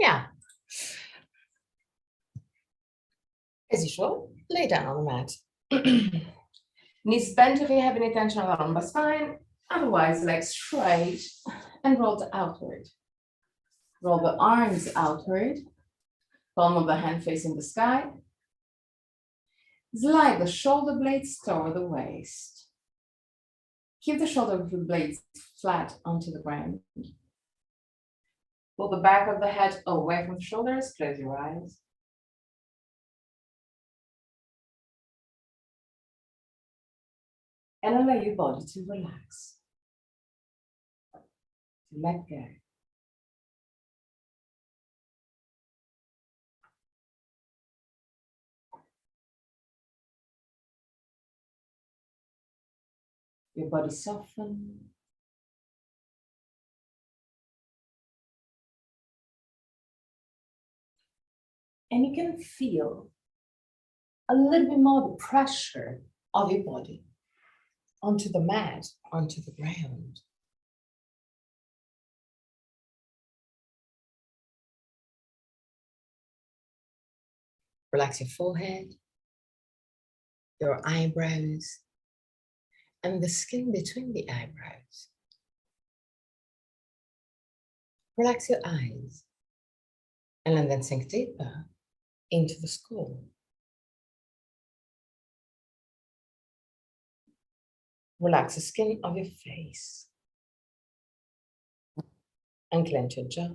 Yeah. As usual, lay down on the mat. Knees bent if you have any tension on the lumbar spine. Otherwise, legs straight and rolled outward. Roll the arms outward. Palm of the hand facing the sky. Slide the shoulder blades toward the waist. Keep the shoulder blades flat onto the ground. Pull the back of the head away from the shoulders. Close your eyes. And allow your body to relax, to let go. Your body soften. And you can feel a little bit more the pressure of your body onto the mat, onto the ground. Relax your forehead, your eyebrows, and the skin between the eyebrows. Relax your eyes, and then sink deeper into the skull. Relax the skin of your face. And clench your jaw.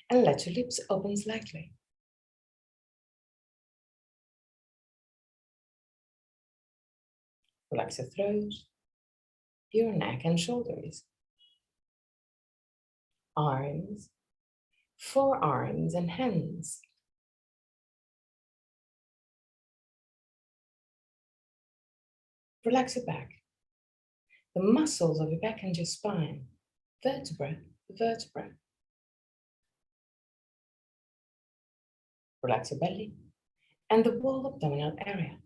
And let your lips open slightly. Relax your throat, your neck and shoulders. Arms, forearms and hands. Relax your back, the muscles of your back and your spine, vertebra to vertebra. Relax your belly and the whole abdominal area.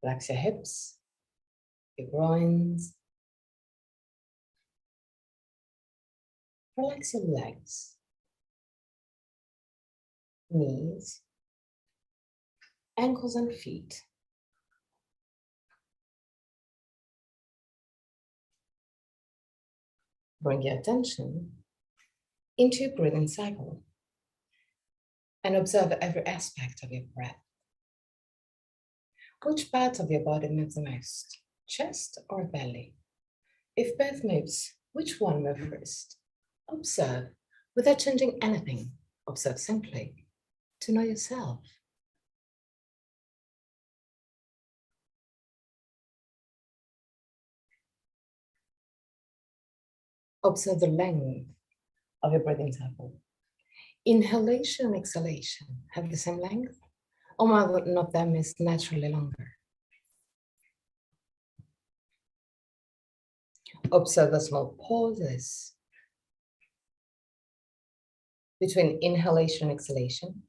Relax your hips, your groins. Relax your legs, knees, ankles and feet. Bring your attention into your breathing cycle and observe every aspect of your breath. Which part of your body moves the most, chest or belly? If both moves, which one moves first? Observe without changing anything. Observe simply to know yourself. Observe the length of your breathing cycle. Inhalation and exhalation have the same length, or one of them is naturally longer. Observe the small pauses between inhalation and exhalation,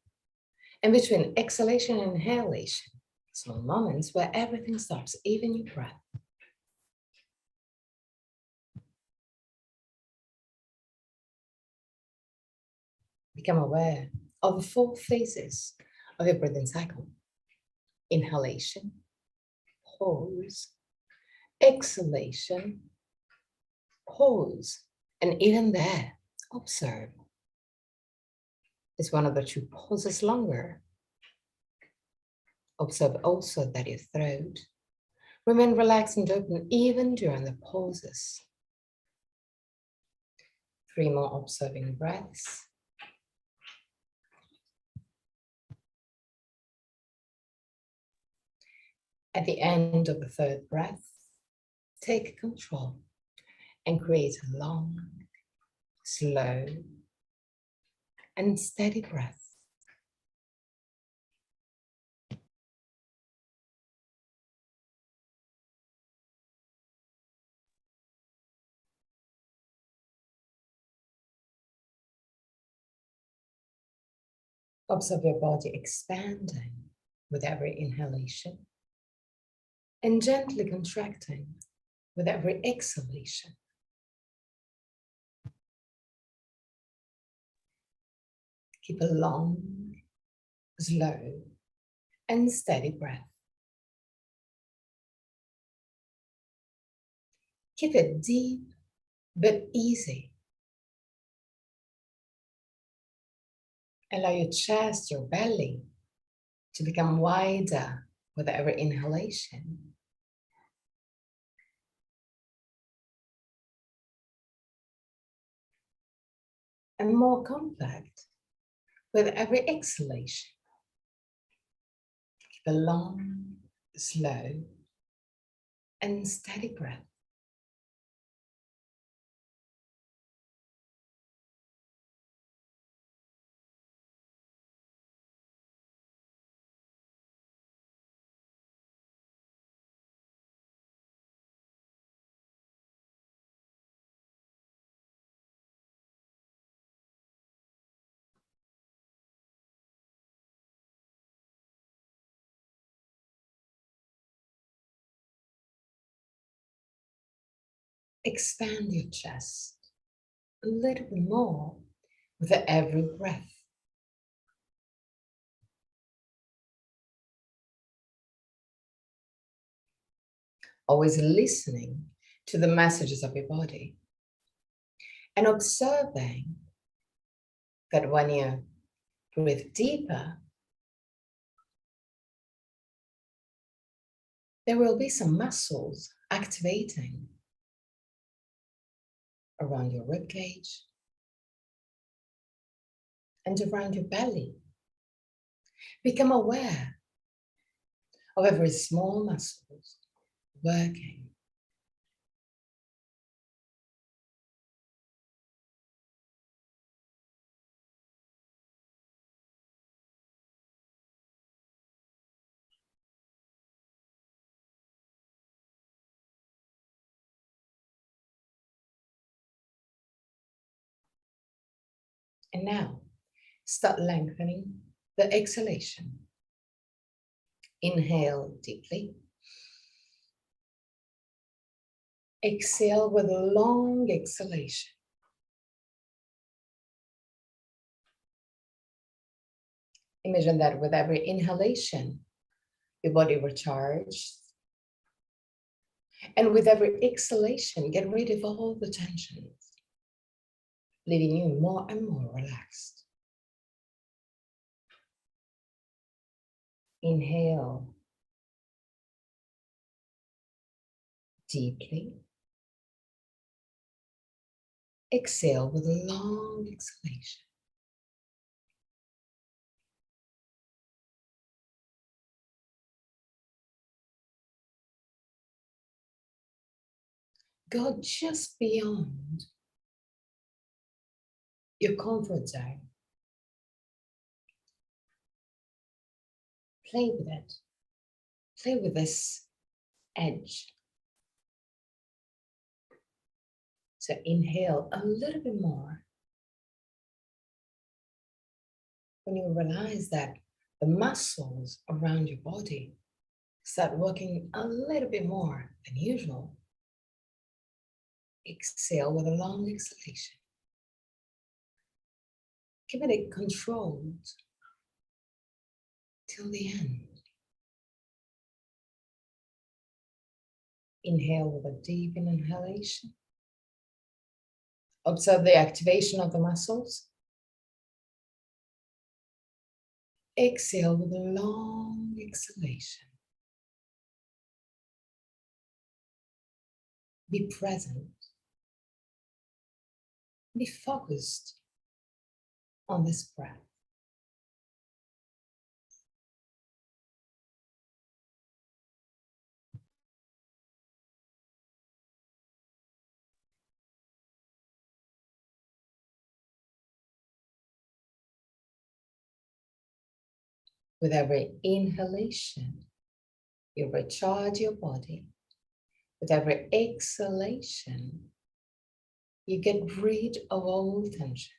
and between exhalation and inhalation, small moments where everything stops, even your breath. Become aware of the 4 phases of your breathing cycle. Inhalation, pause, exhalation, pause, and even there, observe. Is one of the 2 pauses longer? Observe also that your throat remain relaxed and open even during the pauses. 3 more observing breaths. At the end of the 3rd breath, take control and create a long, slow, and steady breath. Observe your body expanding with every inhalation and gently contracting with every exhalation. Keep a long, slow, and steady breath. Keep it deep but easy. Allow your chest, your belly, to become wider with every inhalation. And more compact with every exhalation. Keep a long, slow, and steady breath. Expand your chest a little bit more with every breath. Always listening to the messages of your body and observing that when you breathe deeper, there will be some muscles activating around your rib cage and around your belly. Become aware of every small muscles working. And now, start lengthening the exhalation. Inhale deeply. Exhale with a long exhalation. Imagine that with every inhalation, your body recharges. And with every exhalation, get rid of all the tensions, leaving you more and more relaxed. Inhale deeply. Exhale with a long exhalation. Go just beyond your comfort zone. Play with it. Play with this edge. So inhale a little bit more. When you realize that the muscles around your body start working a little bit more than usual, exhale with a long exhalation. Keep it controlled till the end. Inhale with a deep inhalation. Observe the activation of the muscles. Exhale with a long exhalation. Be present. Be focused on this breath. With every inhalation, you recharge your body. With every exhalation, you get rid of all tension.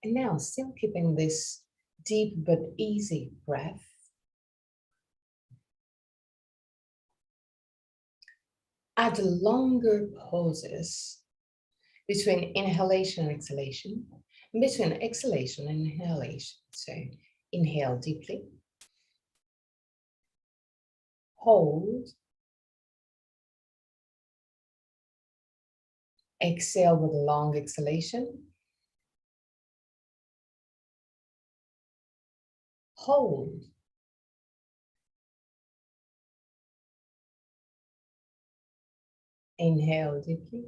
And now, still keeping this deep but easy breath, add longer pauses between inhalation and exhalation, and between exhalation and inhalation. So inhale deeply, hold, exhale with a long exhalation, hold, inhale deeply,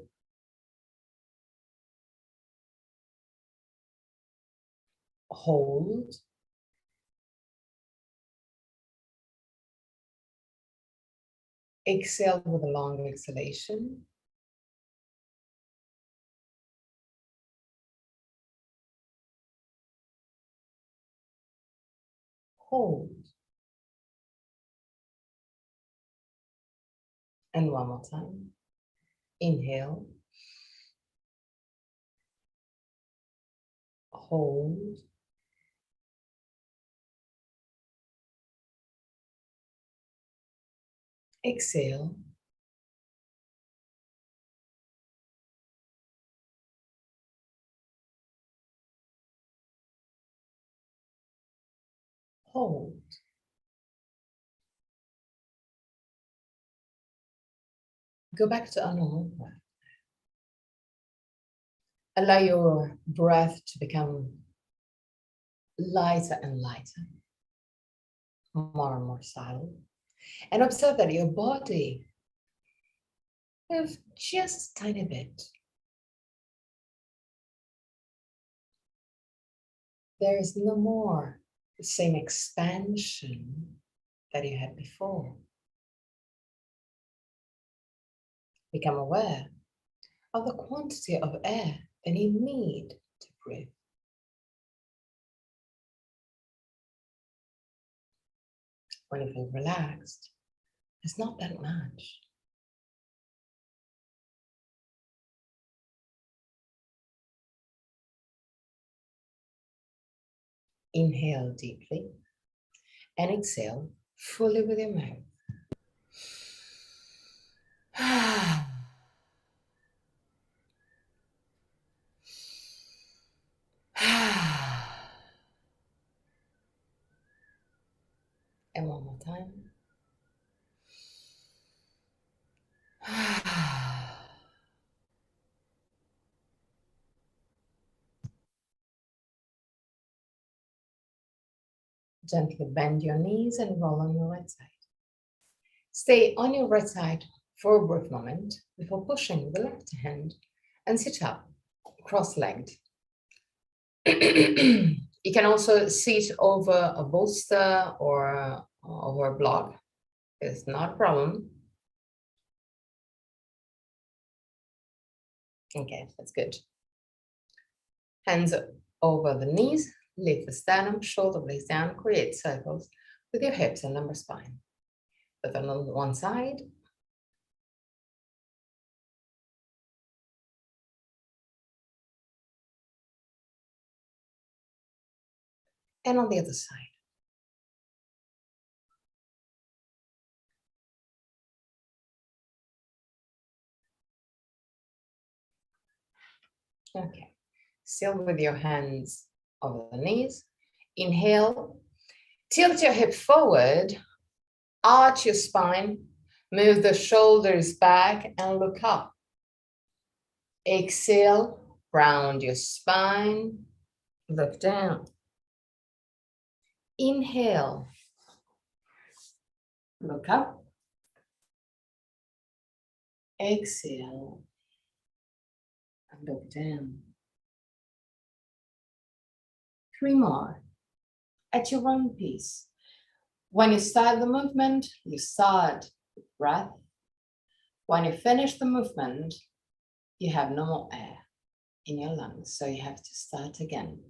hold, exhale with a long exhalation, hold, and one more time. Inhale, hold, exhale, hold. Go back to a normal breath. Allow your breath to become lighter and lighter, more and more silent. And observe that your body moves just a tiny bit. There is no more the same expansion that you had before. Become aware of the quantity of air that you need to breathe. When you feel relaxed, it's not that much. Inhale deeply and exhale fully with your mouth. And one more time. Gently bend your knees and roll on your right side. Stay on your right side for a brief moment before pushing the left hand and sit up, cross-legged. You can also sit over a bolster or over a block. It's not a problem. Okay, that's good. Hands over the knees, lift the sternum, shoulder blades down, create circles with your hips and lumbar spine. Put them on one side. And on the other side. Okay, still with your hands over the knees. Inhale, tilt your hip forward, arch your spine, move the shoulders back and look up. Exhale, round your spine, look down. Inhale, look up. Exhale, and look down. 3 more at your own pace. When you start the movement, you start with breath. When you finish the movement, you have no more air in your lungs, so you have to start again.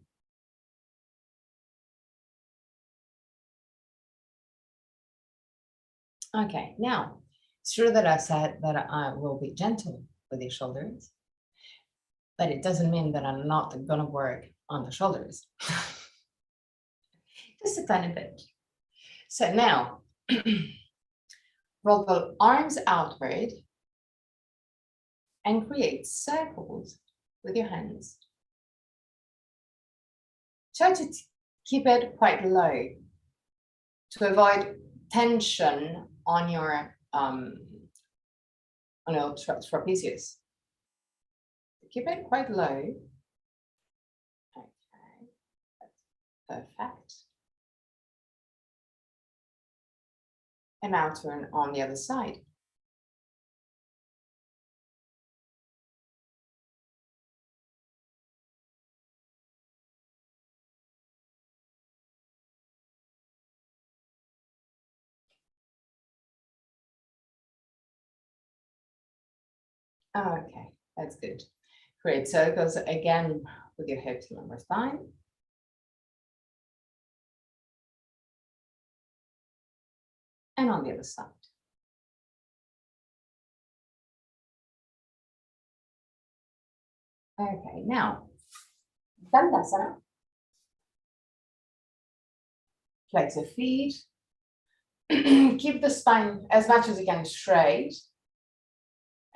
Okay, now, it's true that I said that I will be gentle with your shoulders, but it doesn't mean that I'm not gonna work on the shoulders. Just a tiny bit. So now, roll the arms outward and create circles with your hands. Try to keep it quite low to avoid tension on your trapezius. Keep it quite low. Okay, that's perfect. And now turn on the other side. Okay, that's good. Create circles again with your hips, lumbar spine. And on the other side. Okay, now, Dandasana. Flex your feet. Keep the spine as much as you can straight.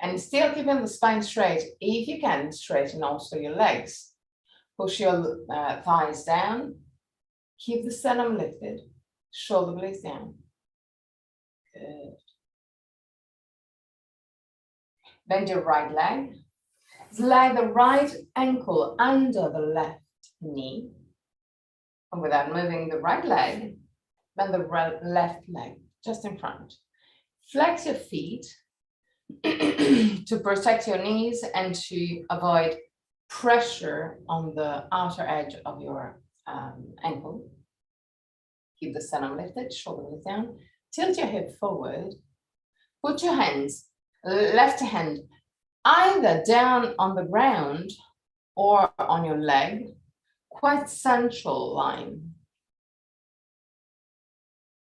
And still keeping the spine straight. If you can, straighten also your legs. Push your thighs down. Keep the sternum lifted. Shoulder blades down. Good. Bend your right leg. Slide the right ankle under the left knee. And without moving the right leg, bend the left leg just in front. Flex your feet to protect your knees and to avoid pressure on the outer edge of your ankle. Keep the sternum lifted, shoulder blades down. Tilt your hip forward. Put your hands, left hand, either down on the ground or on your leg, quite central line.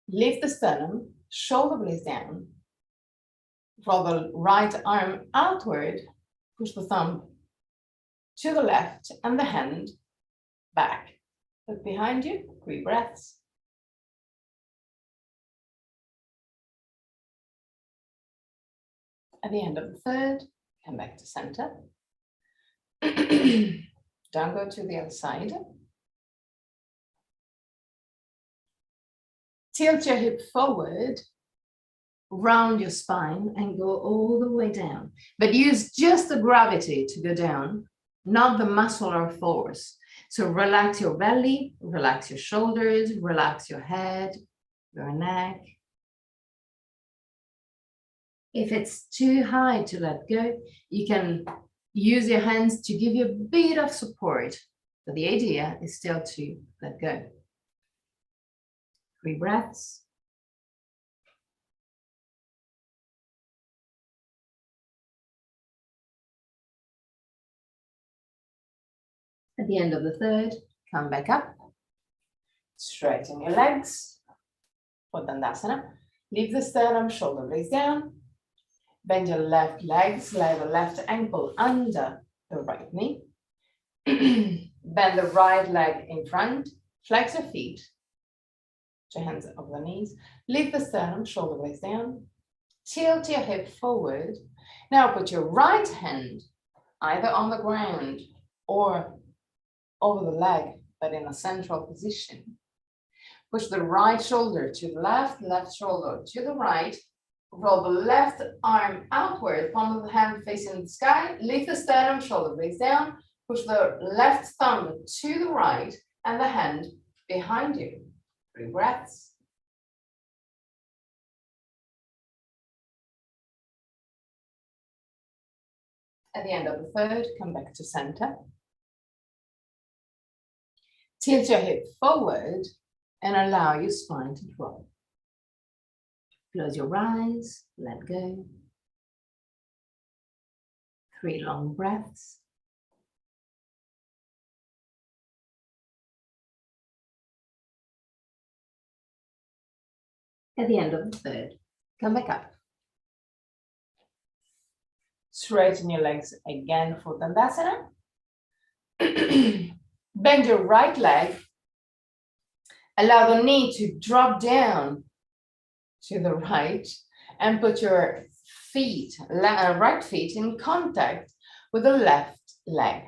Lift the sternum, shoulder blades down. Roll the right arm outward, push the thumb to the left and the hand back. Look behind you, 3 breaths. At the end of the third, come back to center. Don't go to the other side. Tilt your hip forward, round your spine and go all the way down. But use just the gravity to go down, not the muscular force. So relax your belly, relax your shoulders, relax your head, your neck. If it's too high to let go, you can use your hands to give you a bit of support. But the idea is still to let go. 3 breaths. At the end of the third, come back up. Straighten your legs for Dandasana. Leave the sternum, shoulder blades down. Bend your left leg, slide the left ankle under the right knee. Bend the right leg in front. Flex your feet. Put your hands over the knees. Leave the sternum, shoulder blades down. Tilt your hip forward. Now put your right hand either on the ground or over the leg, but in a central position. Push the right shoulder to the left, left shoulder to the right. Roll the left arm outward, palm of the hand facing the sky. Lift the sternum, shoulder blades down. Push the left thumb to the right and the hand behind you. 3 breaths. At the end of the third, come back to center. Tilt your hip forward and allow your spine to drop. Close your eyes, let go. 3 long breaths. At the end of the third, come back up. Straighten your legs again for Dandasana. Bend your right leg. Allow the knee to drop down to the right and put your feet, right feet in contact with the left leg.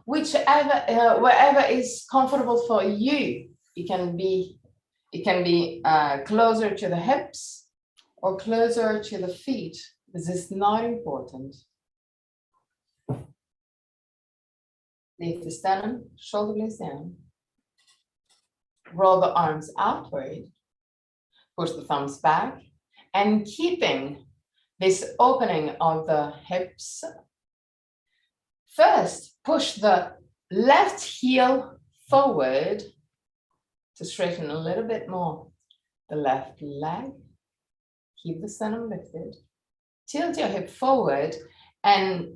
Whichever, wherever is comfortable for you. It can be closer to the hips or closer to the feet. This is not important. Lift the sternum, shoulder blades down. Roll the arms outward. Push the thumbs back. And keeping this opening of the hips, first push the left heel forward to straighten a little bit more the left leg. Keep the sternum lifted. Tilt your hip forward and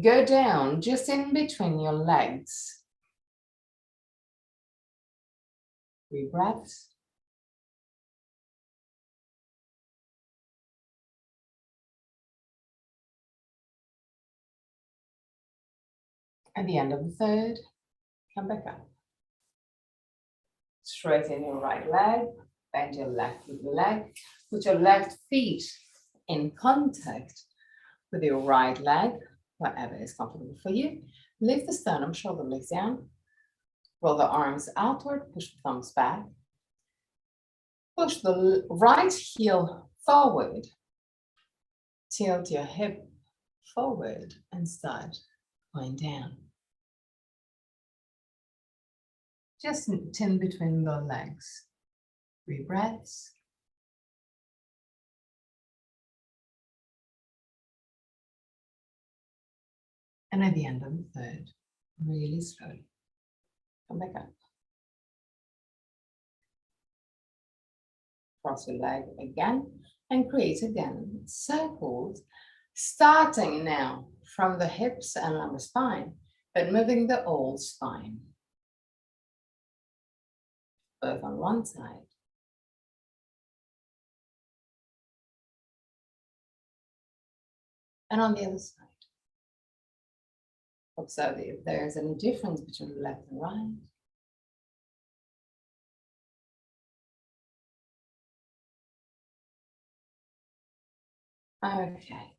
go down just in between your legs. 3 breaths. At the end of the third, come back up. Straighten your right leg, bend your left leg, put your left feet in contact with your right leg, whatever is comfortable for you. Lift the sternum, shoulder blades down. Roll the arms outward, push the thumbs back. Push the right heel forward. Tilt your hip forward and start going down. Just in between the legs. 3 breaths. And at the end of the third, really slowly, come back up. Cross your leg again and create again circles, starting now from the hips and lumbar spine, but moving the whole spine. Both on one side. And on the other side. Observe if there is any difference between left and right. Okay.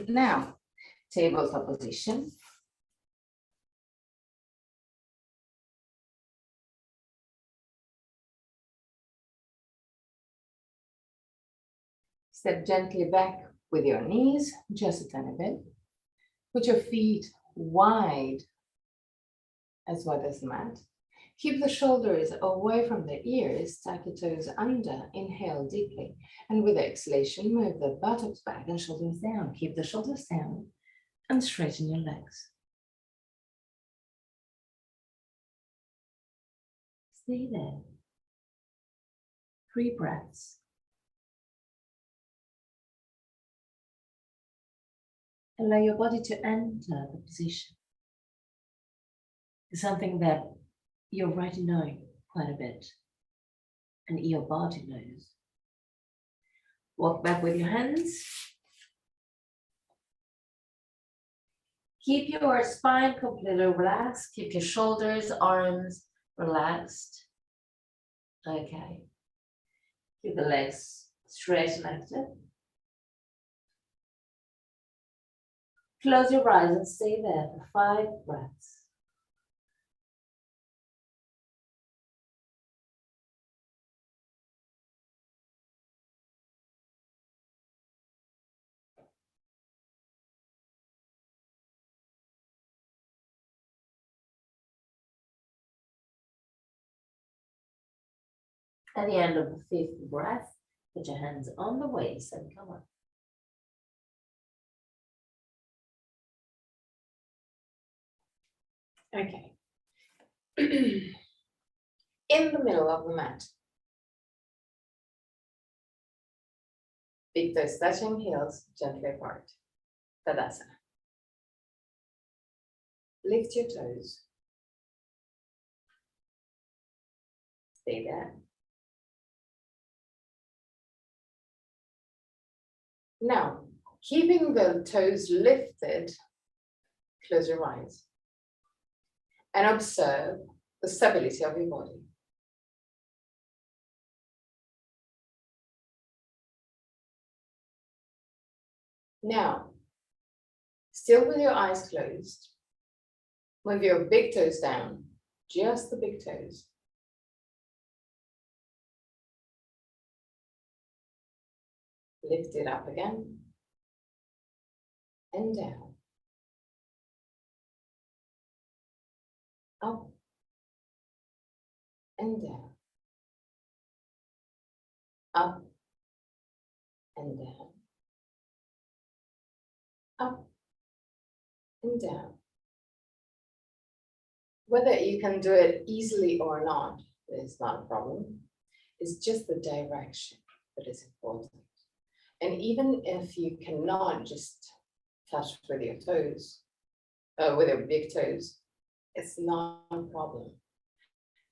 Now, tabletop position. Step gently back with your knees, just a tiny bit. Put your feet wide as wide as the mat. Keep the shoulders away from the ears, tuck your toes under, inhale deeply. And with the exhalation, move the buttocks back and shoulders down. Keep the shoulders down and straighten your legs. Stay there. 3 breaths. Allow your body to enter the position. It's something that you already know quite a bit, and your body knows. Walk back with your hands. Keep your spine completely relaxed. Keep your shoulders, arms relaxed. Okay. Keep the legs straight and active. Close your eyes and stay there for 5 breaths. At the end of the 5th breath, put your hands on the waist and come up. Okay. In the middle of the mat. Big toes touching, heels gently apart. Tadasana. Lift your toes. Stay there. Now, keeping the toes lifted, close your eyes. and observe the stability of your body. Now, still with your eyes closed, move your big toes down, just the big toes. Lift it up again and down. Up and down. Up and down. Up and down. Whether you can do it easily or not is not a problem. It's just the direction that is important. And even if you cannot just touch with your toes, with your big toes, it's not a problem.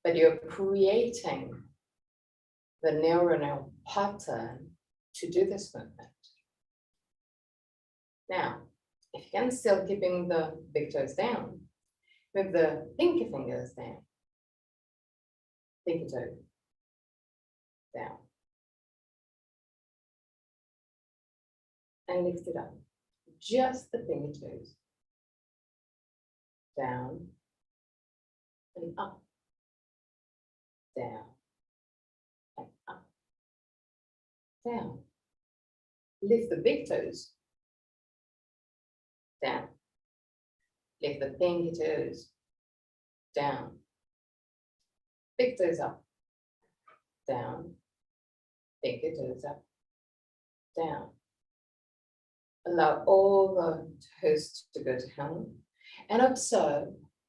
But you're creating the neuronal pattern to do this movement. Now, if you can still keeping the big toes down, move the pinky fingers down. Pinky toe down. And lift it up. Just the pinky toes. Down and up. Down and up. Down. Lift the big toes. Down. Lift the pinky toes. Down. Big toes up. Down. Pinky toes up. Down. Allow all the toes to go down and observe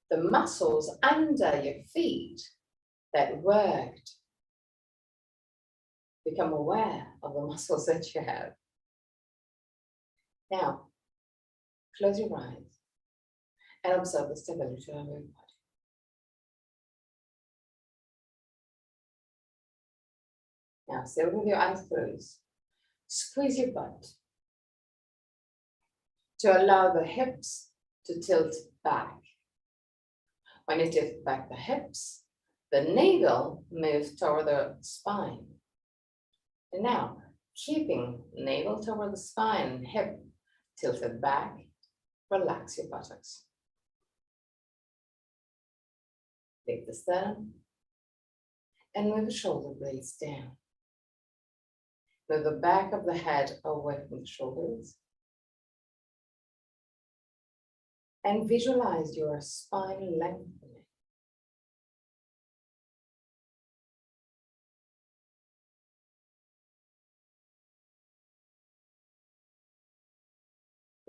the muscles under your feet that worked. Become aware of the muscles that you have. Now, close your eyes and observe the stability of your body. Now, still with your eyes closed, squeeze your butt to allow the hips to tilt back. When you tilt back the hips, the navel moves toward the spine. And now, keeping navel toward the spine and hip tilted back, relax your buttocks. Lift the sternum and move the shoulder blades down. Move the back of the head away from the shoulders. And visualize your spine lengthening.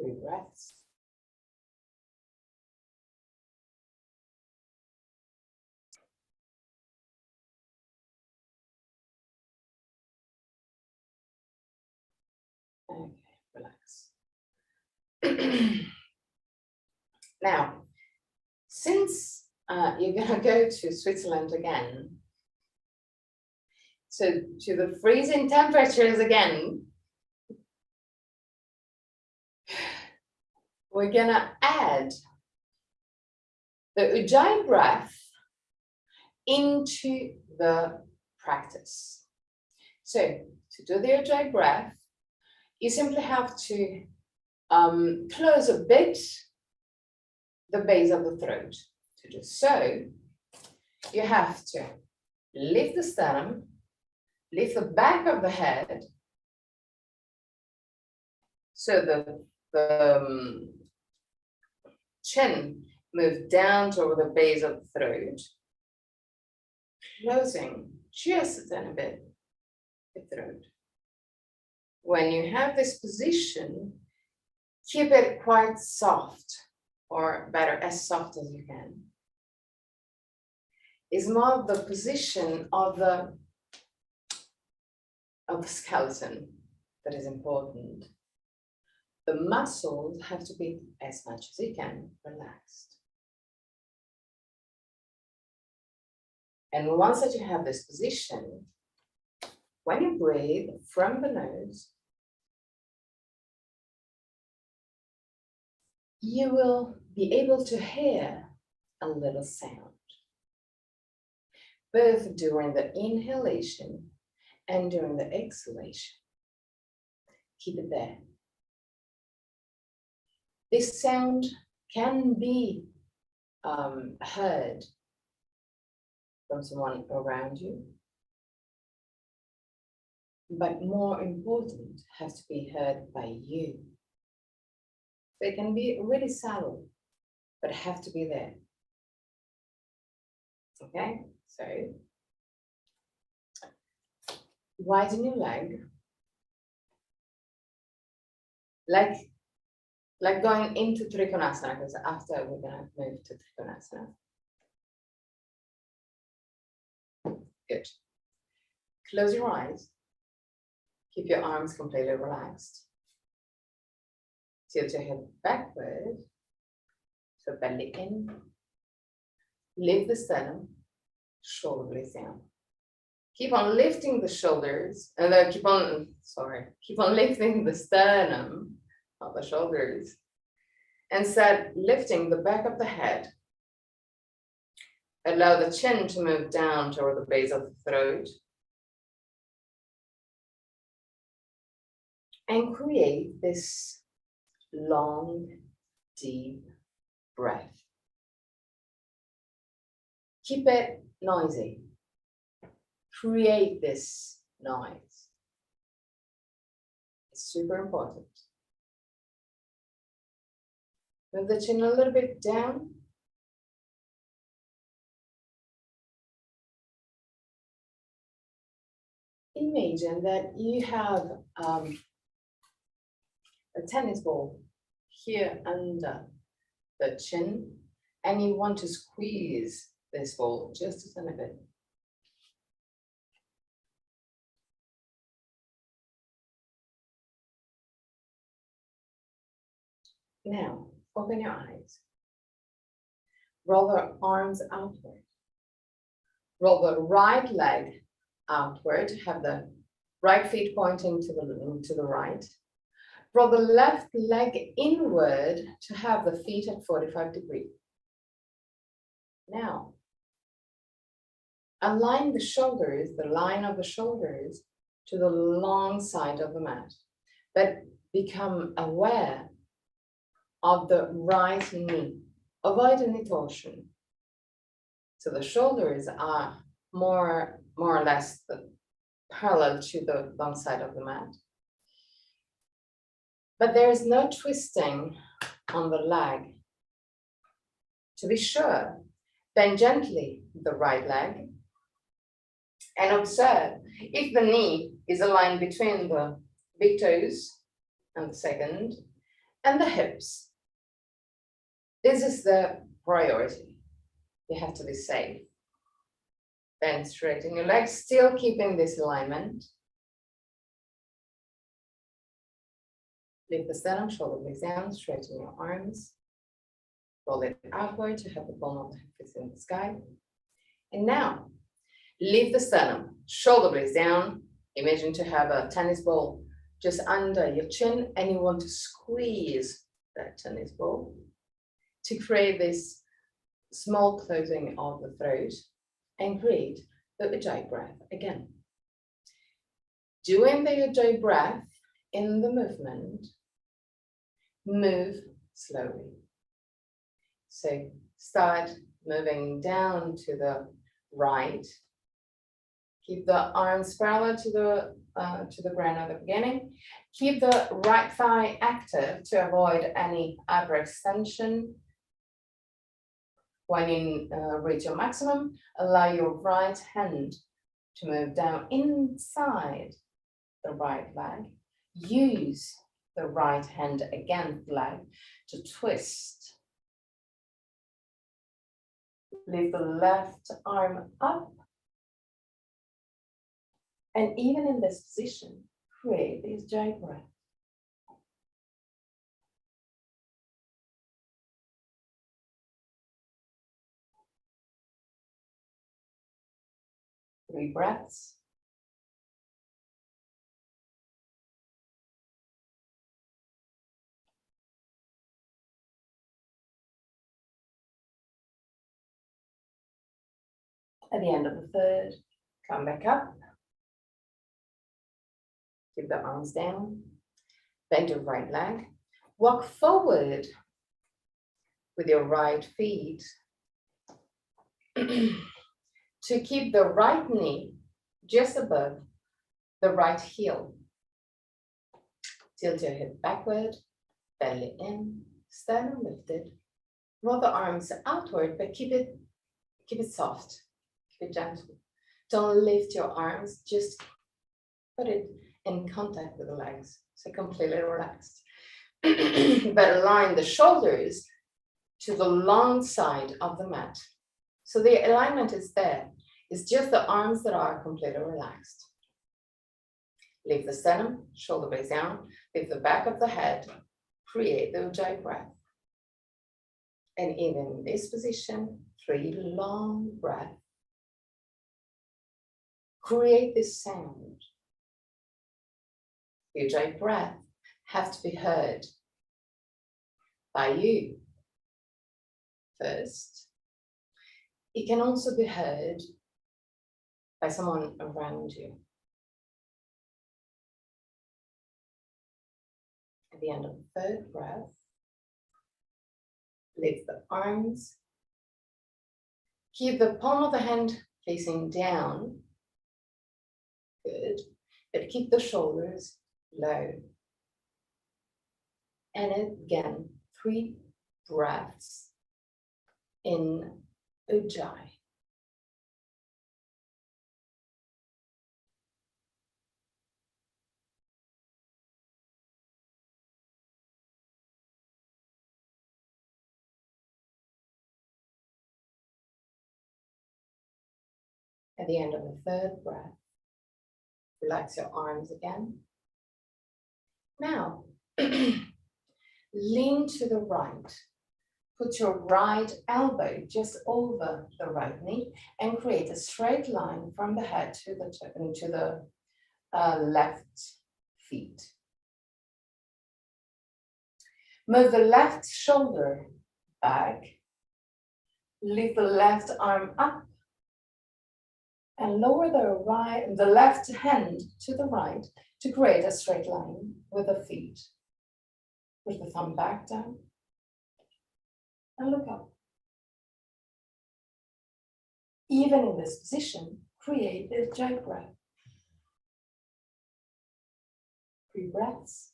Three breaths. Okay, relax. Now, since you're going to go to Switzerland again, so to the freezing temperatures again, we're going to add the Ujjayi breath into the practice. So to do the Ujjayi breath, you simply have to close a bit the base of the throat. To do so, you have to lift the sternum, lift the back of the head, so the chin moves down toward the base of the throat, closing just a tiny bit the throat. When you have this position, keep it quite soft, or better, as soft as you can. Is more the position of the skeleton that is important. The muscles have to be, as much as you can, relaxed. And once that you have this position, when you breathe from the nose, you will be able to hear a little sound, both during the inhalation and during the exhalation. Keep it there. This sound can be heard from someone around you, but more important, has to be heard by you. They can be really subtle, but have to be there. Okay, so widen your leg, like going into Trikonasana, because after we're gonna move to Trikonasana. Good. Close your eyes. Keep your arms completely relaxed. Tilt your head backward, so belly in. Lift the sternum, shoulder blades down. Keep on lifting the shoulders, and then keep on lifting the sternum, not the shoulders. And start lifting the back of the head. Allow the chin to move down toward the base of the throat. And create this long, deep breath. Keep it noisy. Create this noise. It's super important. Move the chin a little bit down. Imagine that you have a tennis ball here under the chin, and you want to squeeze this ball just a tiny bit. Now, open your eyes. Roll the arms outward. Roll the right leg outward. Have the right feet pointing to the right. Roll the left leg inward to have the feet at 45 degrees. Now, align the shoulders, the line of the shoulders, to the long side of the mat. But become aware of the right knee. Avoid any torsion. So the shoulders are more or less parallel to the long side of the mat. But there is no twisting on the leg. To be sure, bend gently the right leg and observe if the knee is aligned between the big toes and the second and the hips. This is the priority. You have to be safe. Bend straight in your legs, still keeping this alignment. Lift the sternum, shoulder blades down, straighten your arms. Roll it outward to have the palm of the fist in the sky. And now, lift the sternum, shoulder blades down. Imagine to have a tennis ball just under your chin, and you want to squeeze that tennis ball to create this small closing of the throat and create the Ujjayi breath again. Doing the Ujjayi breath in the movement, move slowly. So start moving down to the right. Keep the arms parallel to the ground at the beginning. Keep the right thigh active to avoid any upper extension. When you reach your maximum, allow your right hand to move down inside the right leg. Use the right hand against the leg to twist. Lift the left arm up. And even in this position, create this Ujjayi breath. Three breaths. At the end of the third, come back up. Keep the arms down. Bend your right leg. Walk forward with your right feet to keep the right knee just above the right heel. Tilt your hip backward, belly in, sternum lifted. Roll the arms outward, but keep it soft, keep it gentle. Don't lift your arms, just put it in contact with the legs, so completely relaxed. But align the shoulders to the long side of the mat. So the alignment is there. It's just the arms that are completely relaxed. Lift the sternum, shoulder blades down, lift the back of the head, create the Ujjayi breath. And even in this position, 3 long breaths. Create this sound. The Ujjayi breath have to be heard by you first. It can also be heard by someone around you. At the end of the third breath, lift the arms. Keep the palm of the hand facing down. Good. But keep the shoulders low. And again, 3 breaths in Ujjayi. At the end of the third breath, relax your arms again. Now, lean to the right. Put your right elbow just over the right knee and create a straight line from the head to the left feet. Move the left shoulder back. Lift the left arm up and lower the left hand to the right to create a straight line with the feet. Push the thumb back down and look up. Even in this position, create the Ujjayi breath. 3 breaths.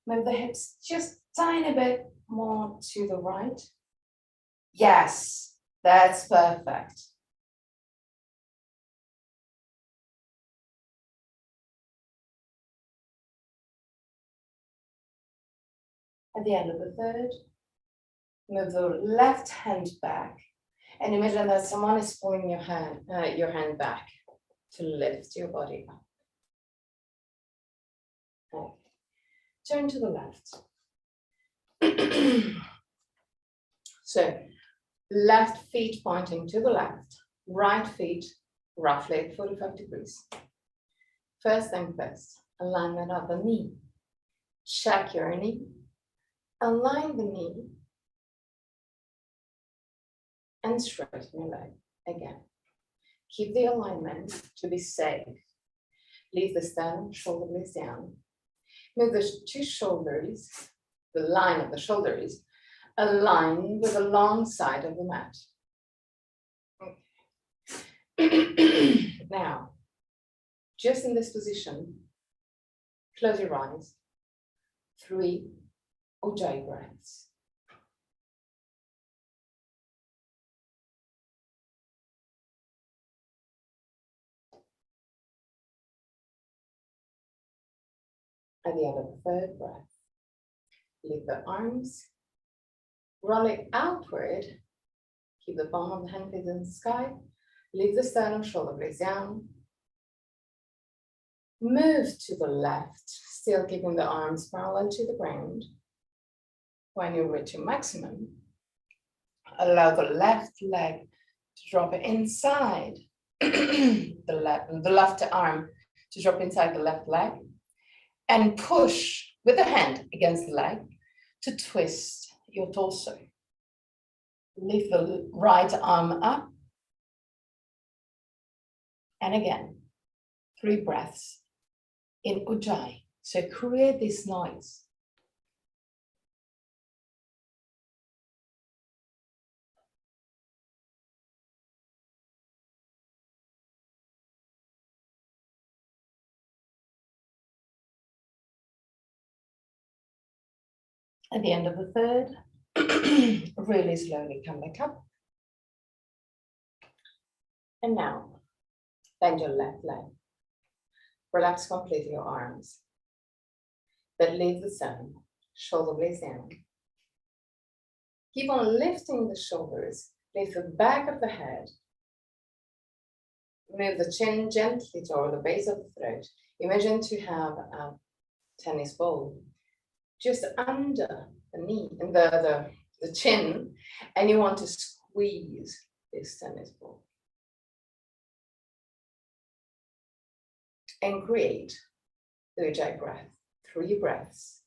Move the hips just tiny bit more to the right. Yes, that's perfect. At the end of the third, move the left hand back and imagine that someone is pulling your hand back to lift your body up. Okay. Turn to the left. So, left feet pointing to the left, right feet roughly at 45 degrees. First thing first, alignment of the knee. Check your knee. Align the knee and straighten your leg again. Keep the alignment to be safe. Leave the sternum, shoulder blades down. Move the 2 shoulders, the line of the shoulders, align with the long side of the mat. Okay. Now, just in this position, close your eyes. 3 Ujjayi breaths. At the end of the third breath, lift the arms, roll it outward, keep the palm of the hand facing the sky, lift the sternum, shoulder blades down, move to the left, still keeping the arms parallel to the ground. When you reach your maximum, allow the left leg to drop inside the left arm to drop inside the left leg and push with the hand against the leg to twist your torso. Lift the right arm up. And again, 3 breaths in Ujjayi. So create this noise. At the end of the third, really slowly come back up. And now, bend your left leg. Relax completely your arms. But leave the sternum, shoulder blades down. Keep on lifting the shoulders, lift the back of the head. Move the chin gently toward the base of the throat. Imagine to have a tennis ball just under the knee and the chin, and you want to squeeze this tennis ball. And create the Ujjayi breath, 3 breaths.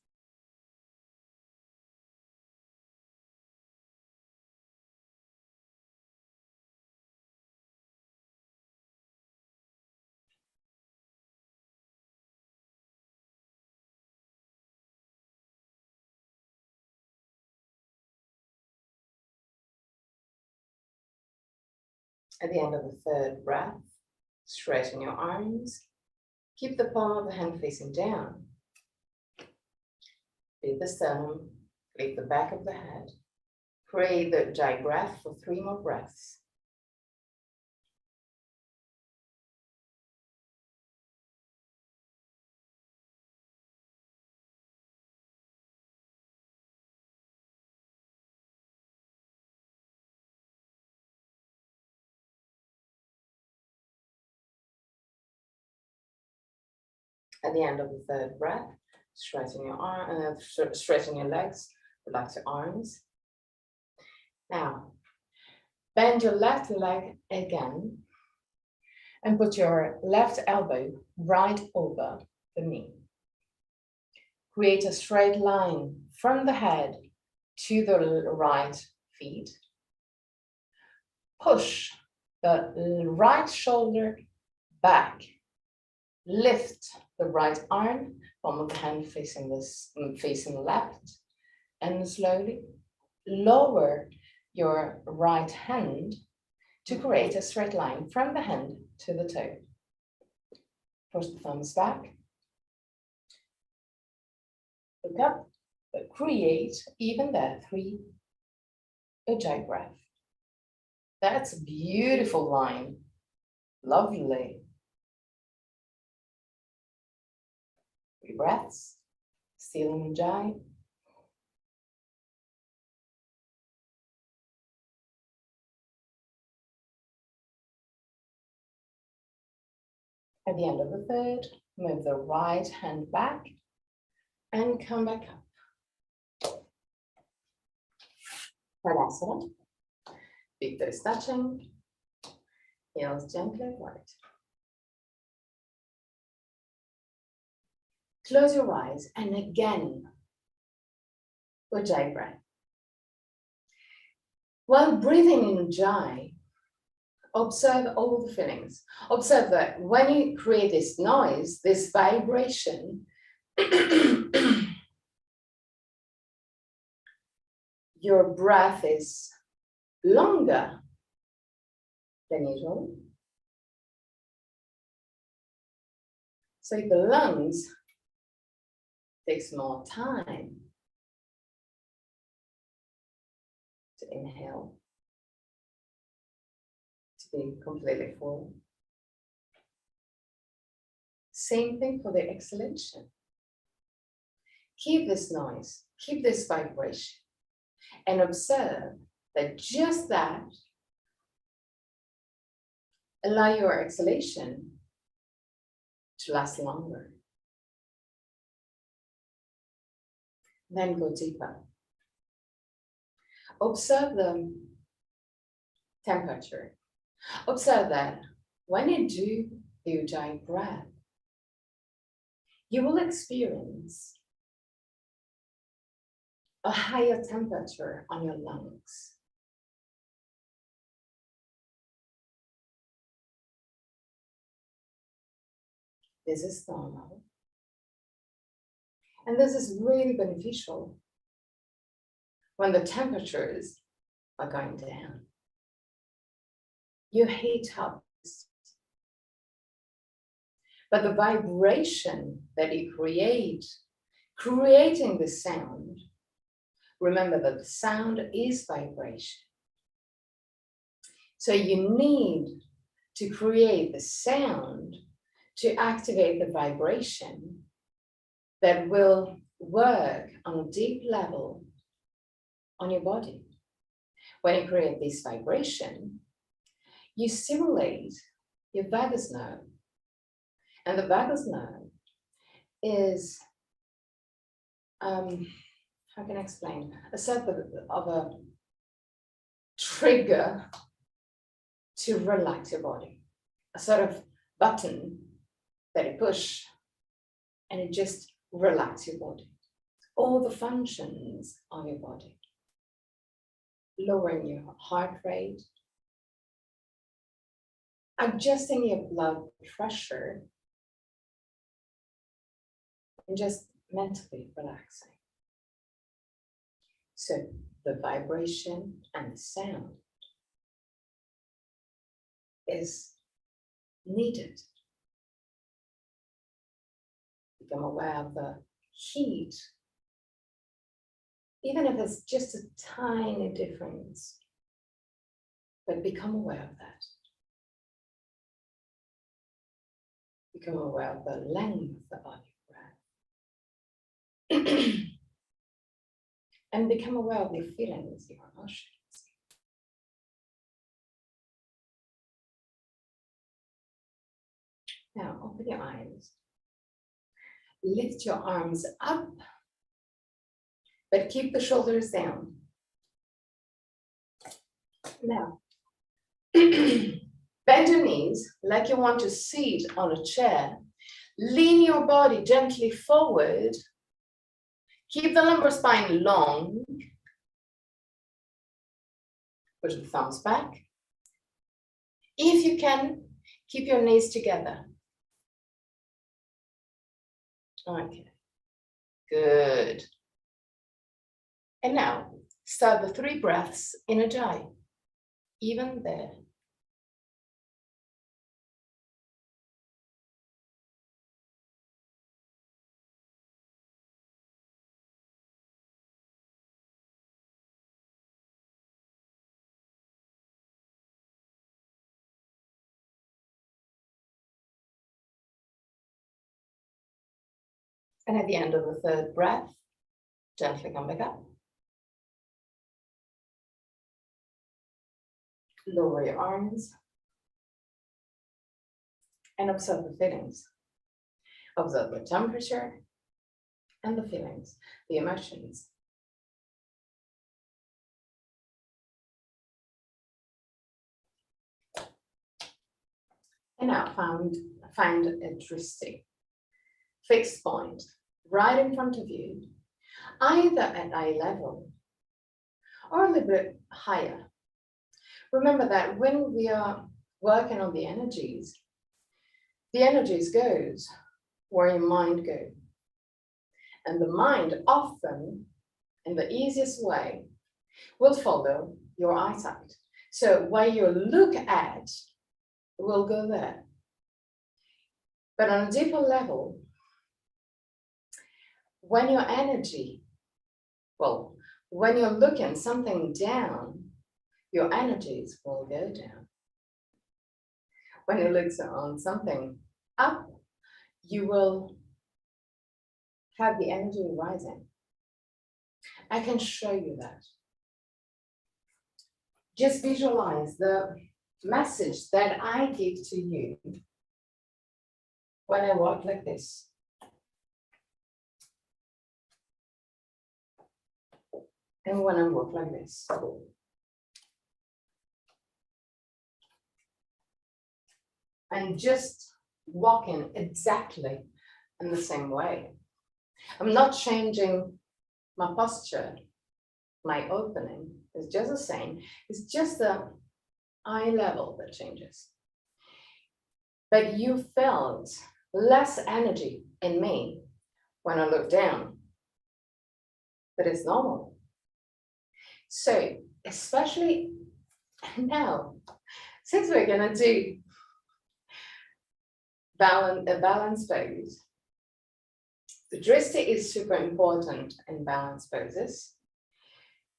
At the end of the third breath, straighten your arms. Keep the palm of the hand facing down. Lift the sternum, lift the back of the head. Create the Ujjayi breath for 3 more breaths. At the end of the third breath, straighten your legs, relax your arms. Now, bend your left leg again and put your left elbow right over the knee. Create a straight line from the head to the right feet. Push the right shoulder back. Lift the right arm, palm of the hand facing left, and slowly lower your right hand to create a straight line from the hand to the toe. Push the thumbs back. Look up, but create even there 3 Ujjayi breath. That's a beautiful line. Lovely. 3 breaths, still in Ujjayi. At the end of the third, move the right hand back and come back up. Tadasana. Big toes touching, heels gently apart. Close your eyes and again, Ujjayi breath. While breathing in Ujjayi, observe all the feelings. Observe that when you create this noise, this vibration, your breath is longer than usual. So the lungs takes more time to inhale, to be completely full. Same thing for the exhalation. Keep this noise, keep this vibration, and observe that just that allow your exhalation to last longer. Then go deeper. Observe the temperature. Observe that when you do the Ujjayi breath, you will experience a higher temperature on your lungs. This is normal. And this is really beneficial when the temperatures are going down. You heat up, but the vibration that you create, creating the sound, remember that the sound is vibration. So you need to create the sound to activate the vibration that will work on a deep level on your body. When you create this vibration, you stimulate your vagus nerve. And the vagus nerve is, how can I explain? A sort of a trigger to relax your body. A sort of button that you push and it just relaxes your body. All the functions of your body. Lowering your heart rate, adjusting your blood pressure, and just mentally relaxing. So the vibration and the sound is needed. Become aware of the heat, even if it's just a tiny difference, but become aware of that. Become aware of the length of your breath. And become aware of your feelings, your emotions. Now open your eyes. Lift your arms up, but keep the shoulders down. Now, bend your knees like you want to sit on a chair. Lean your body gently forward. Keep the lumbar spine long. Push the thumbs back. If you can, keep your knees together. Okay, good. And now, start the 3 breaths in Ujjayi, even there. And at the end of the 3rd breath, gently come back up. Lower your arms and observe the feelings. Observe the temperature and the feelings, the emotions. And now find a drishti, fixed point, right in front of you, either at eye level or a little bit higher. Remember that when we are working on the energies goes where your mind goes. And the mind often, in the easiest way, will follow your eyesight. So where you look at will go there. But on a deeper level, when your energy, when you're looking something down, your energies will go down. When you look on something up, you will have the energy rising. I can show you that. Just visualize the message that I give to you when I walk like this. And when I walk like this. I'm just walking exactly in the same way. I'm not changing my posture, my opening is just the same. It's just the eye level that changes. But you felt less energy in me when I look down, but it's normal. So, especially now, since we're gonna do a balance pose, the drishti is super important in balance poses.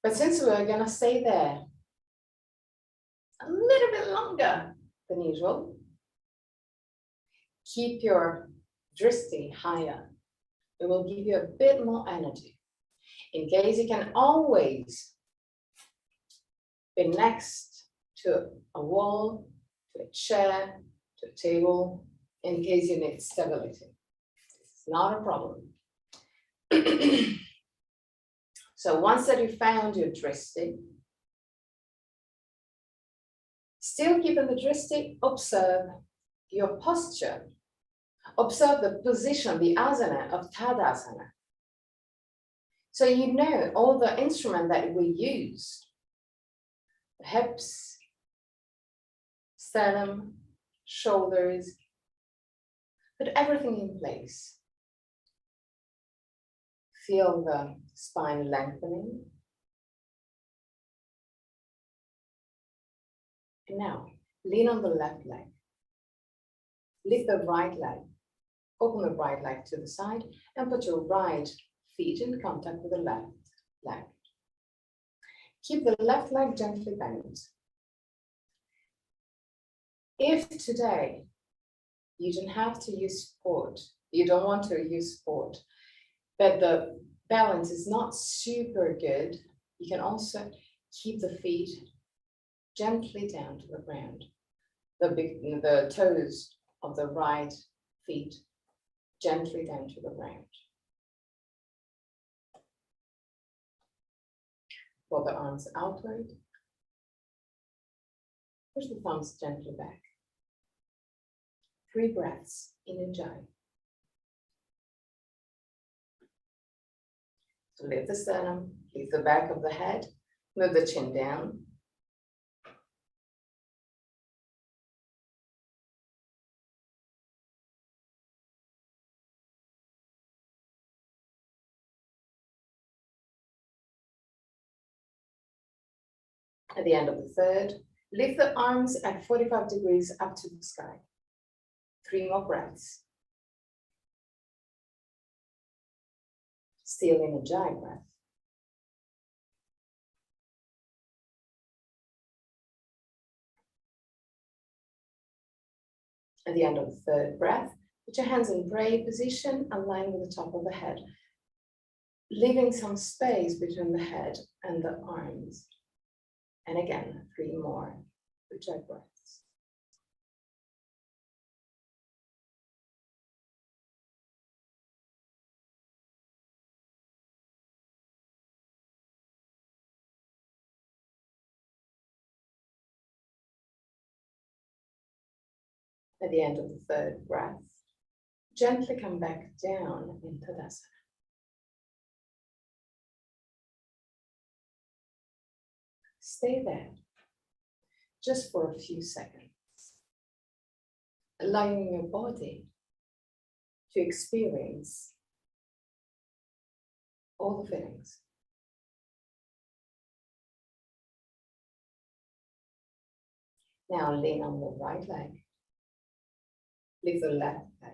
But since we're gonna stay there a little bit longer than usual, keep your drishti higher. It will give you a bit more energy. In case you can always be next to a wall, to a chair, to a table, in case you need stability. It's not a problem. So once that you found your drishti, still keeping the drishti, observe your posture. Observe the position, the asana of Tadasana. So you know all the instrument that we use, the hips, sternum, shoulders, put everything in place. Feel the spine lengthening. And now, lean on the left leg. Lift the right leg. Open the right leg to the side and put your right feet in contact with the left leg. Keep the left leg gently bent. If today you don't have to use support, you don't want to use support, but the balance is not super good, you can also keep the feet gently down to the ground. The toes of the right feet gently down to the ground. Pull the arms outward. Push the thumbs gently back. 3 breaths in Ujjayi. So lift the sternum, lift the back of the head, move the chin down. At the end of the third, lift the arms at 45 degrees up to the sky. 3 more breaths. Still in Ujjayi breath. At the end of the third breath, put your hands in prayer position, aligned with the top of the head, leaving some space between the head and the arms. And again, 3 more Ujjayi breaths. At the end of the third breath, gently come back down in Tadasana. Stay there, just for a few seconds, allowing your body to experience all the feelings. Now lean on the right leg. Lift the left leg.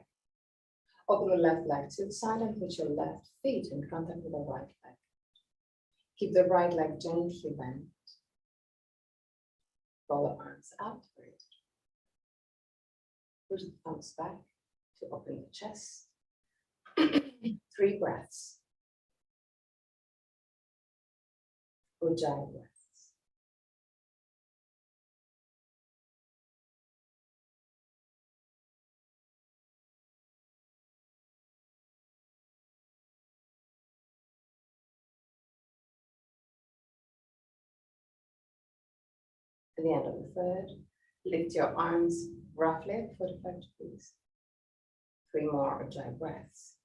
Open the left leg to the side and put your left feet in contact with the right leg. Keep the right leg gently bent. Roll the arms outward. Push the thumbs back to open the chest. 3 breaths. Ujjayi breaths. At the end of the third, lift your arms roughly at 45 degrees. 3 more Ujjayi breaths.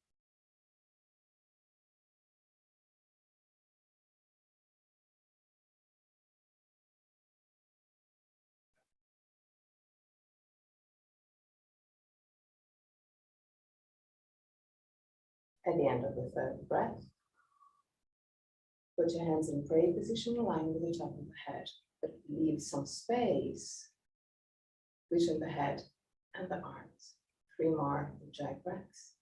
At the end of the third breath, put your hands in prayer position, aligned with the top of the head, but leave some space between the head and the arms. 3 more Ujjayi breaths.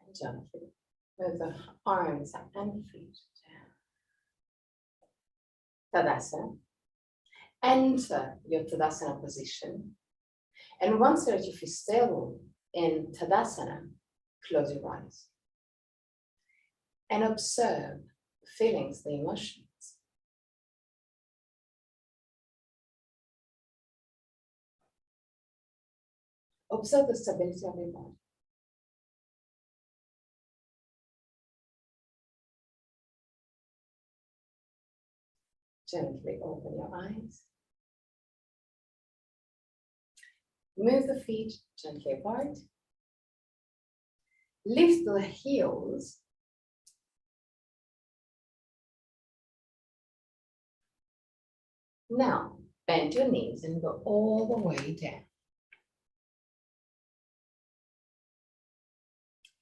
And gently move the arms and feet down. Tadasana. Enter your Tadasana position. And once that you feel stable in Tadasana, close your eyes. And observe the feelings, the emotions. Observe the stability of your body. Gently open your eyes. Move the feet gently apart. Lift the heels. Now, bend your knees and go all the way down.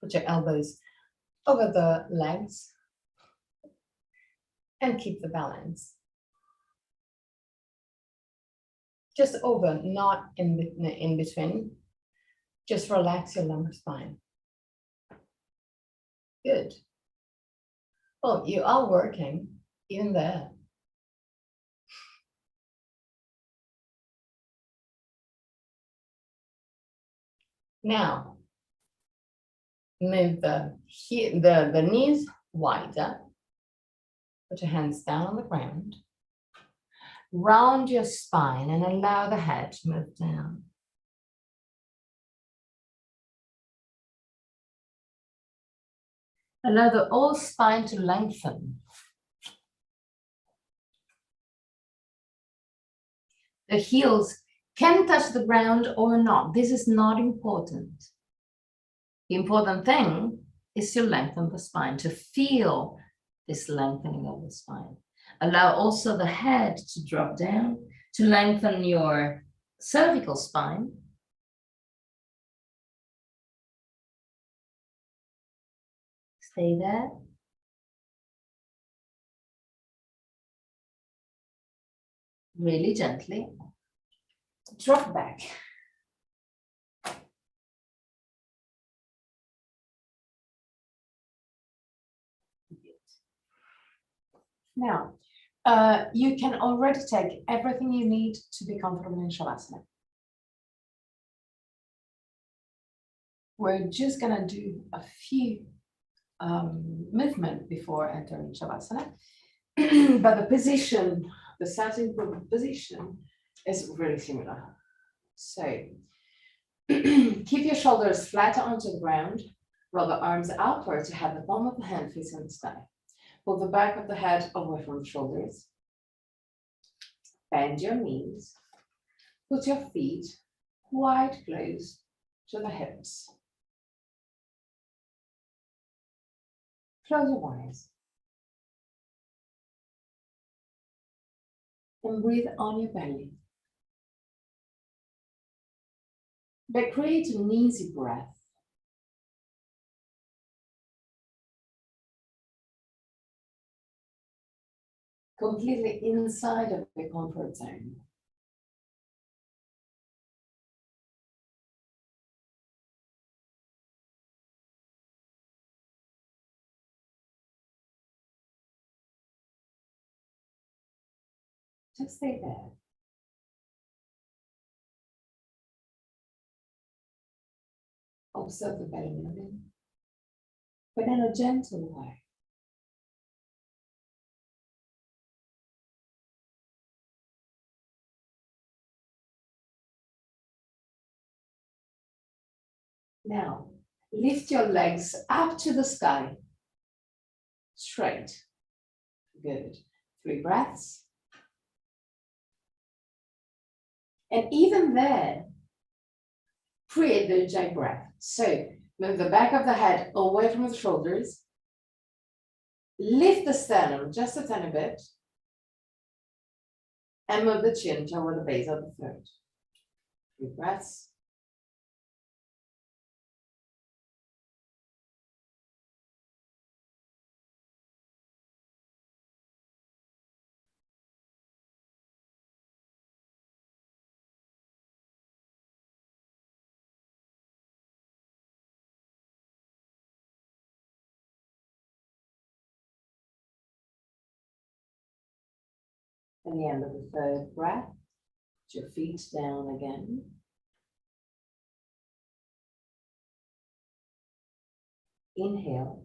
Put your elbows over the legs and keep the balance. Just over, not in between. Just relax your lumbar spine. Good. Oh, you are working even there. Now, move the knees wider. Put your hands down on the ground. Round your spine and allow the head to move down. Allow the whole spine to lengthen. The heels can touch the ground or not. This is not important. The important thing is to lengthen the spine, to feel this lengthening of the spine. Allow also the head to drop down, to lengthen your cervical spine. Stay there. Really gently. Drop back. Now, you can already take everything you need to be comfortable in Shavasana. We're just gonna do a few movements before entering Shavasana, but the position, the starting position is really similar. So keep your shoulders flat onto the ground, roll the arms outward to have the palm of the hand facing the sky. Pull the back of the head away from the shoulders. Bend your knees. Put your feet quite close to the hips. Close your eyes. And breathe on your belly. But create an easy breath. Completely inside of the comfort zone. Just stay there. Observe the belly moving, but in a gentle way. Now, lift your legs up to the sky. Straight. Good. 3 breaths. And even there, create the Ujjayi breath. So move the back of the head away from the shoulders. Lift the sternum just a tiny bit. And move the chin toward the base of the throat. 3 breaths. At the end of the 3rd breath, put your feet down again. Inhale.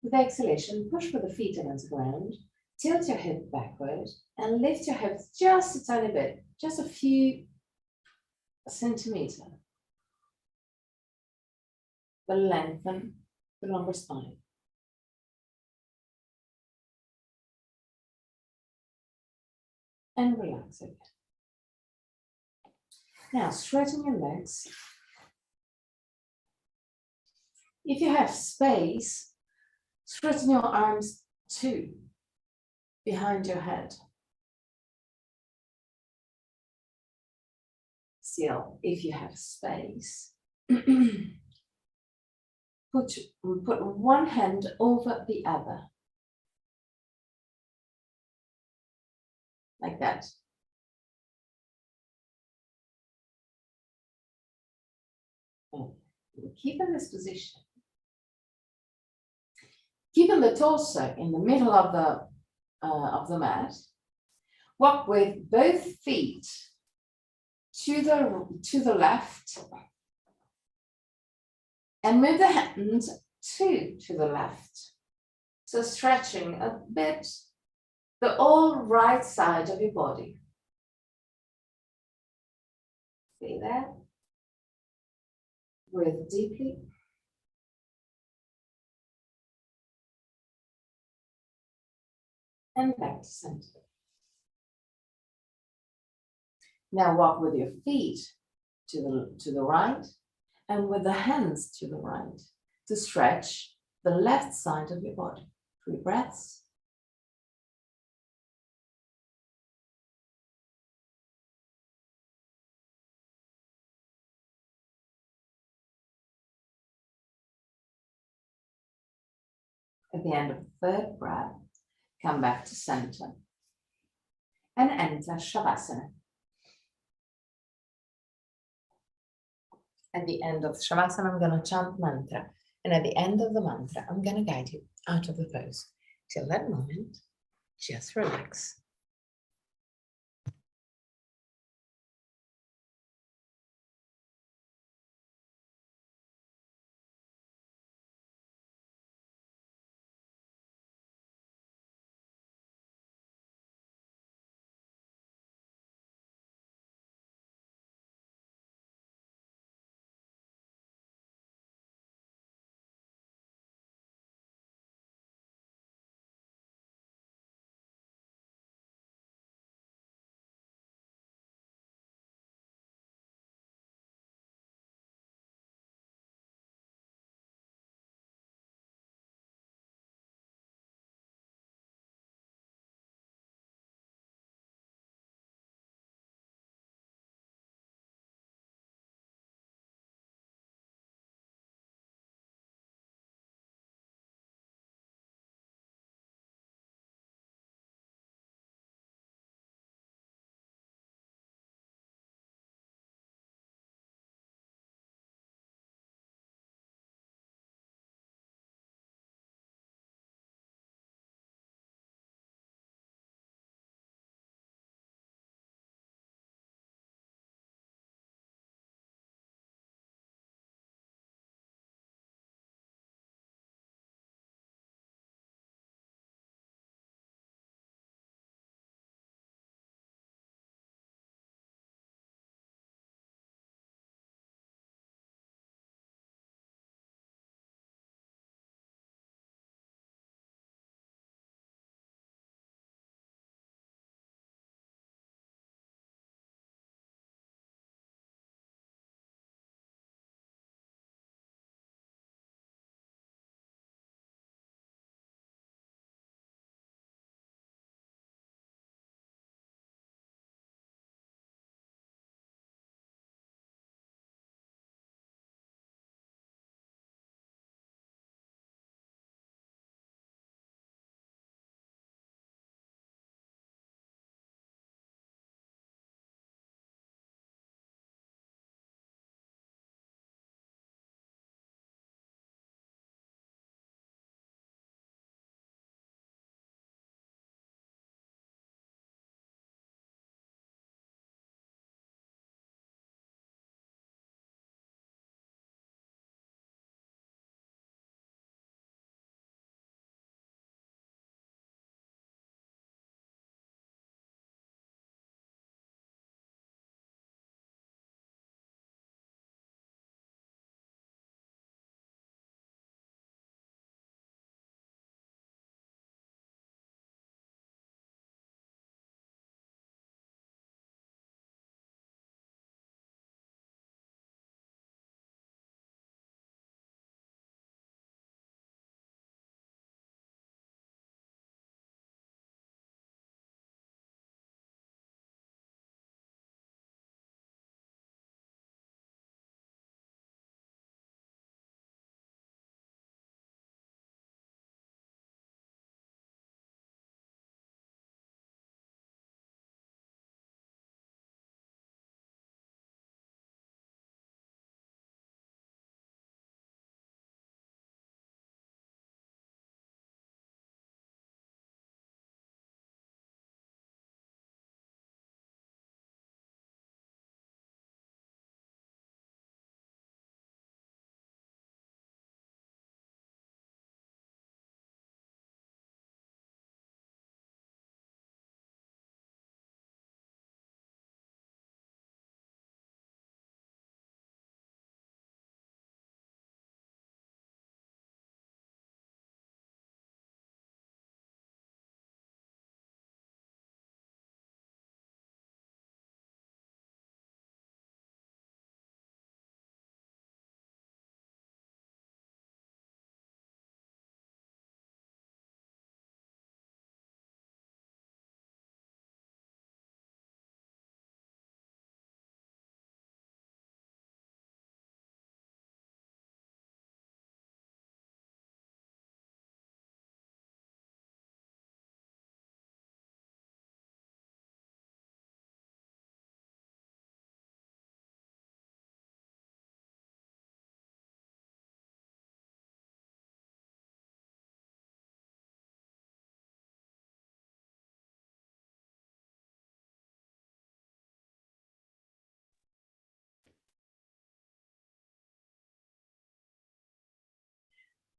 With exhalation, push with the feet against the ground. Tilt your hip backward and lift your hips just a tiny bit, just a few centimeters. But lengthen the longer spine. And relax again. Now, straighten your legs. If you have space, straighten your arms too, behind your head. Still, if you have space, put one hand over the other. Like that. Keep in this position. Keeping the torso in the middle of the mat. Walk with both feet to the left and move the hands to the left. So stretching a bit the whole right side of your body. Stay there. Breathe deeply. And back to center. Now walk with your feet to the right and with the hands to the right to stretch the left side of your body. 3 breaths. At the end of the 3rd breath, come back to center and enter Shavasana. At the end of Shavasana, I'm going to chant mantra. And at the end of the mantra, I'm going to guide you out of the pose. Till that moment, just relax.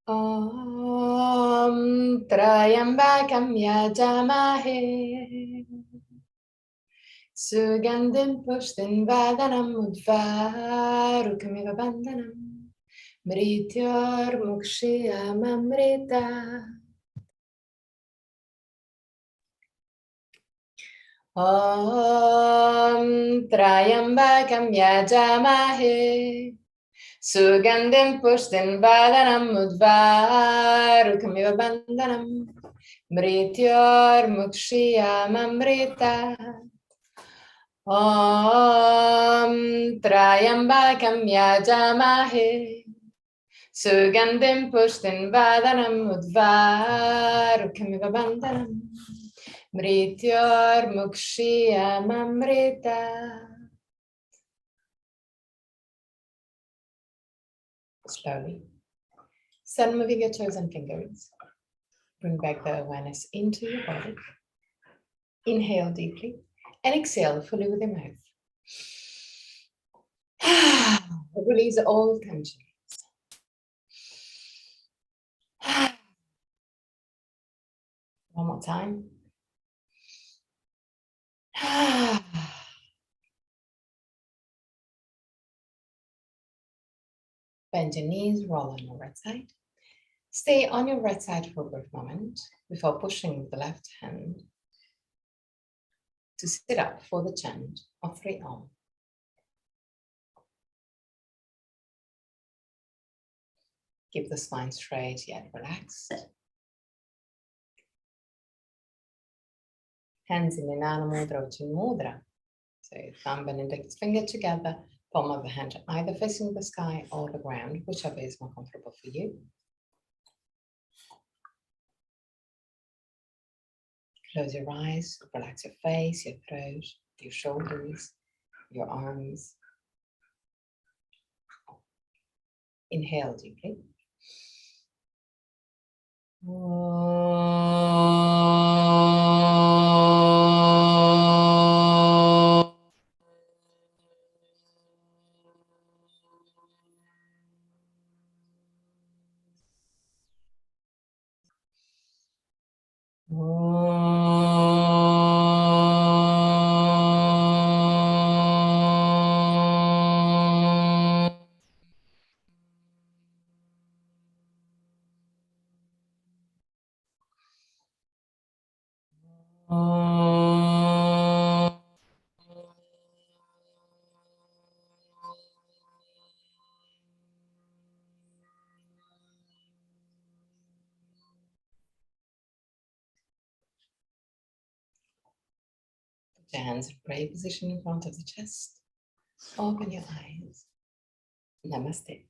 Om Trayambakam Yajamahe Sugandhim Pushtin Vadanam Udvarukamiva Bandhanam Mrityor Mukshiyam Amrita. Om Trayambakam Yajamahe Sugandhim Pushtin Vadanam Udvarukamiva Bandhanam Mrityor Mukshiyam Amrita. Om Trayambakam Yajamahe Sugandhim Pushtin Vadanam Udvarukamiva Bandhanam Mrityor Mukshiyam Amrita. Slowly, start moving your toes and fingers. Bring back the awareness into your body. Inhale deeply and exhale fully with your mouth. Release all tension. One more time. Bend your knees, roll on your right side. Stay on your right side for a brief moment before pushing with the left hand to sit up for the chant of 3 Om. Keep the spine straight yet relaxed. Hands in Jnana Mudra or Chin Mudra. So thumb and index finger together, palm of the hand either facing the sky or the ground, whichever is more comfortable for you. Close your eyes, relax your face, your throat, your shoulders, your arms. Inhale deeply. Put your hands in prayer position in front of the chest. Open your eyes. Namaste.